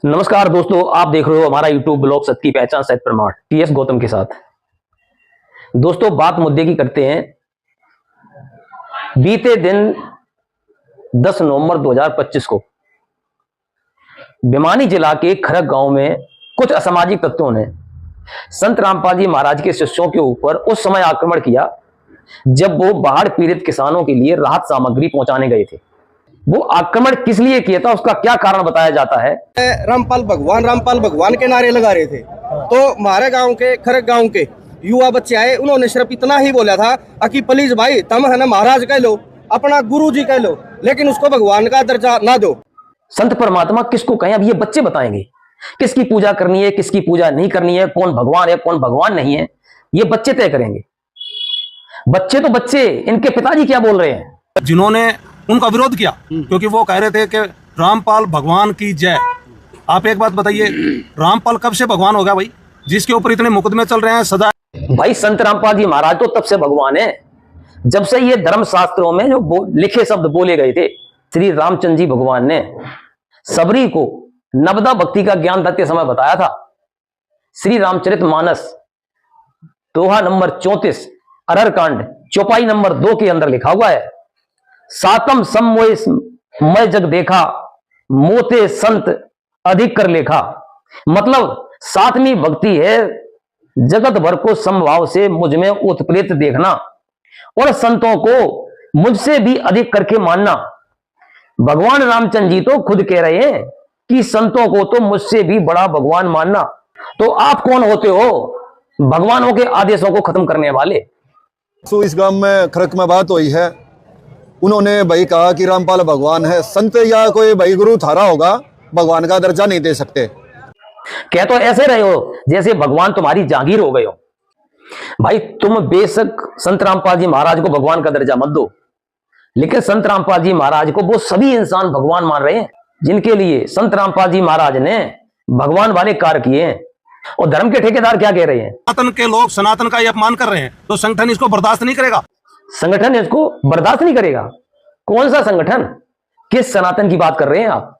नमस्कार दोस्तों, आप देख रहे हो हमारा YouTube ब्लॉग सत्य की पहचान सत्य प्रमाण टीएस गौतम के साथ। दोस्तों, बात मुद्दे की करते हैं। बीते दिन 10 नवंबर 2025 को भिवानी जिला के खरक गांव में कुछ असामाजिक तत्वों ने संत रामपाल जी महाराज के शिष्यों के ऊपर उस समय आक्रमण किया जब वो बाढ़ पीड़ित किसानों के लिए राहत सामग्री पहुंचाने गए थे। वो आक्रमण किस लिए किया था, उसका क्या कारण बताया जाता है। रामपाल भगवान के नारे लगा रहे थे, तो हमारे गांव के खरक गांव के युवा बच्चे आए। उन्होंने सिर्फ इतना ही बोला था कि प्लीज भाई तुम है ना महाराज कह लो, अपना गुरु जी कह लो, लेकिन उसको भगवान का दर्जा ना दो। संत परमात्मा किसको कहें, अब ये बच्चे बताएंगे किसकी पूजा करनी है, किसकी पूजा नहीं करनी है, कौन भगवान है कौन भगवान नहीं है, ये बच्चे तय करेंगे। बच्चे तो बच्चे, इनके पिताजी क्या बोल रहे हैं। जिन्होंने उनका विरोध किया क्योंकि वो कह रहे थे कि रामपाल भगवान की जय। आप एक बात बताइए, रामपाल कब से भगवान हो गया भाई, जिसके ऊपर इतने मुकदमे चल रहे हैं सदा। भाई संत रामपाल जी महाराज तो तब से भगवान है जब से ये धर्म शास्त्रों में जो लिखे शब्द बोले गए थे। श्री रामचंद्र जी भगवान ने सबरी को नवदा भक्ति का ज्ञान देते समय बताया था। श्री रामचरितमानस दोहा नंबर 34 अरहर कांड चौपाई नंबर 2 के अंदर लिखा हुआ है, सातम समोय मैं जग देखा, मोते संत अधिक कर लेखा। मतलब सातवीं भक्ति है जगत भर को समभाव से मुझ में उत्प्रेत देखना और संतों को मुझसे भी अधिक करके मानना। भगवान रामचंद्र जी तो खुद कह रहे हैं कि संतों को तो मुझसे भी बड़ा भगवान मानना। तो आप कौन होते हो भगवानों के आदेशों को खत्म करने वाले। तो इस गांव में खरक में बात हुई है, उन्होंने भाई कहा कि रामपाल भगवान है, संत या कोई भाई गुरु थारा होगा भगवान का दर्जा नहीं दे सकते। कह तो ऐसे रहे हो जैसे भगवान तुम्हारी जागीर हो गए हो। भाई तुम बेशक संत रामपाल जी महाराज को भगवान का दर्जा मत दो, लेकिन संत रामपाल जी महाराज को वो सभी इंसान भगवान मान रहे हैं जिनके लिए संत रामपाल जी महाराज ने भगवान वाले कार्य किए हैं। और धर्म के ठेकेदार क्या कह रहे हैं, सनातन के लोग सनातन का ये अपमान कर रहे हैं, तो संगठन इसको बर्दाश्त नहीं करेगा। संगठन इसको बर्दाश्त नहीं करेगा। कौन सा संगठन, किस सनातन की बात कर रहे हैं आप,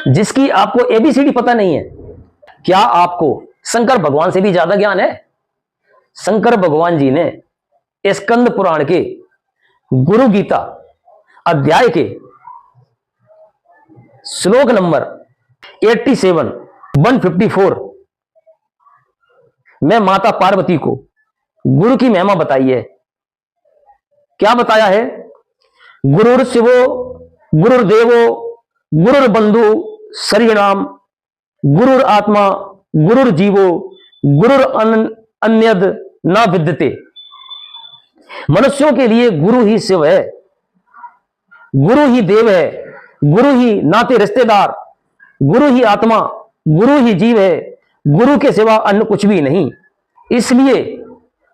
जिसकी आपको एबीसीडी पता नहीं है। क्या आपको शंकर भगवान से भी ज्यादा ज्ञान है। शंकर भगवान जी ने स्कंद पुराण के गुरु गीता अध्याय के श्लोक नंबर 87 154 में माता पार्वती को गुरु की महिमा बताई है। क्या बताया है, गुरुर शिवो गुरुर्देवो गुरुर्बंधु शरीराम गुरुर आत्मा गुरुर जीवो गुरुर अन्यद न विद्यते। मनुष्यों के लिए गुरु ही शिव है, गुरु ही देव है, गुरु ही नाते रिश्तेदार, गुरु ही आत्मा, गुरु ही जीव है, गुरु के सिवा अन्य कुछ भी नहीं। इसलिए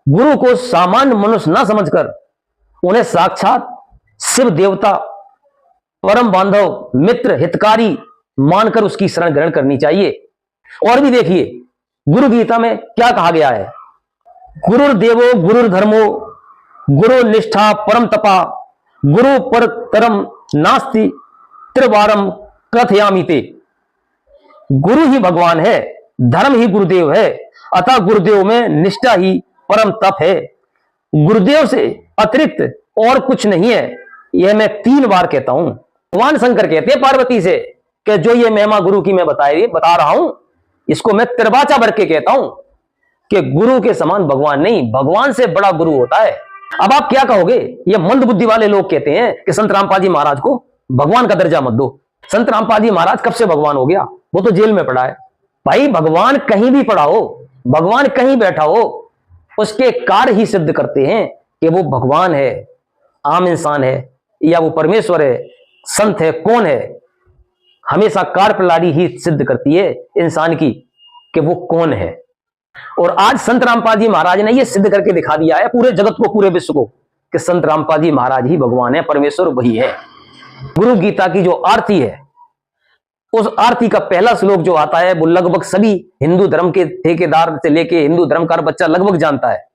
गुरु को सामान्य मनुष्य ना समझकर उन्हें साक्षात शिव देवता, परम बांधव, मित्र, हितकारी मानकर उसकी शरण ग्रहण करनी चाहिए। और भी देखिए गुरु गीता में क्या कहा गया है, गुरुर देवो गुरुर धर्मो गुरु निष्ठा परम तपा गुरु पर तरम नास्ति त्रिवारम कथयामिते। गुरु ही भगवान है, धर्म ही गुरुदेव है, अतः गुरुदेव में निष्ठा ही परम तप है। गुरुदेव से अतिरिक्त और कुछ नहीं है। यह मैं 3 बार कहता हूं। भगवान शंकर कहते हैं पार्वती से कि जो ये महिमा गुरु की मैं बता रहा हूं, इसको मैं त्रिवाचा भर के कहता हूं कि गुरु के समान भगवान नहीं, भगवान से बड़ा गुरु होता है। अब आप क्या कहोगे, ये मंद बुद्धि वाले लोग कहते हैं कि संत रामपाल जी महाराज को भगवान का दर्जा मत दो। संत रामपाल जी महाराज कब से भगवान हो गया, वो तो जेल में पड़ा है। भाई भगवान कहीं भी पड़ा हो, भगवान कहीं बैठा हो, उसके कार्य ही सिद्ध करते हैं कि वो भगवान है, आम इंसान है या वो परमेश्वर है, संत है, कौन है। हमेशा कार्य प्रणाली ही सिद्ध करती है इंसान की कि वो कौन है। और आज संत रामपाल जी महाराज ने यह सिद्ध करके दिखा दिया है पूरे जगत को, पूरे विश्व को, कि संत रामपाल जी महाराज ही भगवान है, परमेश्वर वही है। गुरु गीता की जो आरती है, उस आरती का पहला श्लोक जो आता है वो लगभग सभी हिंदू धर्म के ठेकेदार से लेके हिंदू धर्म का बच्चा लगभग जानता है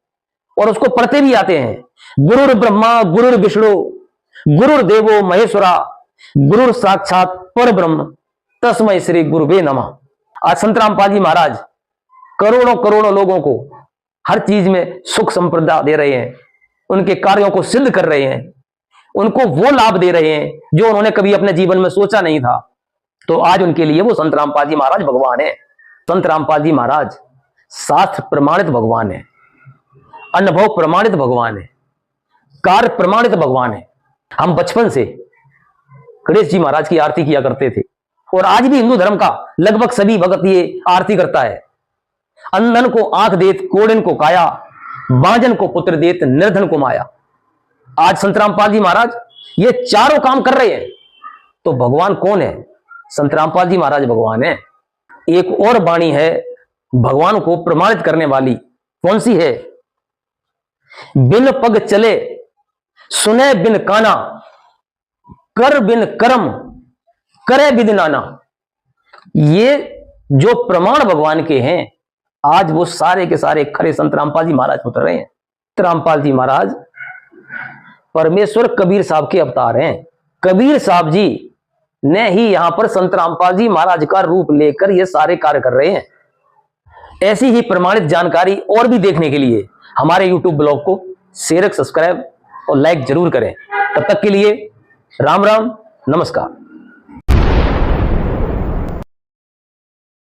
और उसको पढ़ते भी आते हैं। गुरुर ब्रह्मा गुरुर विष्णु गुरुर देवो महेश्वरा गुरुर साक्षात पर ब्रह्म तस्मै श्री गुरुवे नमः। आज संत रामपाल जी महाराज करोड़ों करोड़ों लोगों को हर चीज में सुख संपदा दे रहे हैं, उनके कार्यों को सिद्ध कर रहे हैं, उनको वो लाभ दे रहे हैं जो उन्होंने कभी अपने जीवन में सोचा नहीं था। तो आज उनके लिए वो संत रामपाल जी महाराज भगवान है। संत रामपाल जी महाराज शास्त्र प्रमाणित भगवान है, अनुभव प्रमाणित भगवान है, कार्य प्रमाणित भगवान है। हम बचपन से गणेश जी महाराज की आरती किया करते थे और आज भी हिंदू धर्म का लगभग सभी भक्त ये आरती करता है। अंधन को आंख देत, कोड़न को काया, बांझन को पुत्र देत, निर्धन को माया। आज संत रामपाल जी महाराज ये चारों काम कर रहे हैं, तो भगवान कौन है? संत रामपाल जी महाराज भगवान है। एक और वाणी है भगवान को प्रमाणित करने वाली, कौन सी है? बिन पग चले सुने बिन काना, कर बिन कर्म करे बिन नाना। ये जो प्रमाण भगवान के हैं, आज वो सारे के सारे खरे संत रामपाल जी महाराज उतर रहे हैं। संत रामपाल जी महाराज परमेश्वर कबीर साहब के अवतार हैं। कबीर साहब जी ने ही यहां पर संत रामपाल जी महाराज का रूप लेकर ये सारे कार्य कर रहे हैं। ऐसी ही प्रमाणित जानकारी और भी देखने के लिए हमारे YouTube ब्लॉग को शेयर, सब्सक्राइब और लाइक जरूर करें। तब तक के लिए राम राम, नमस्कार।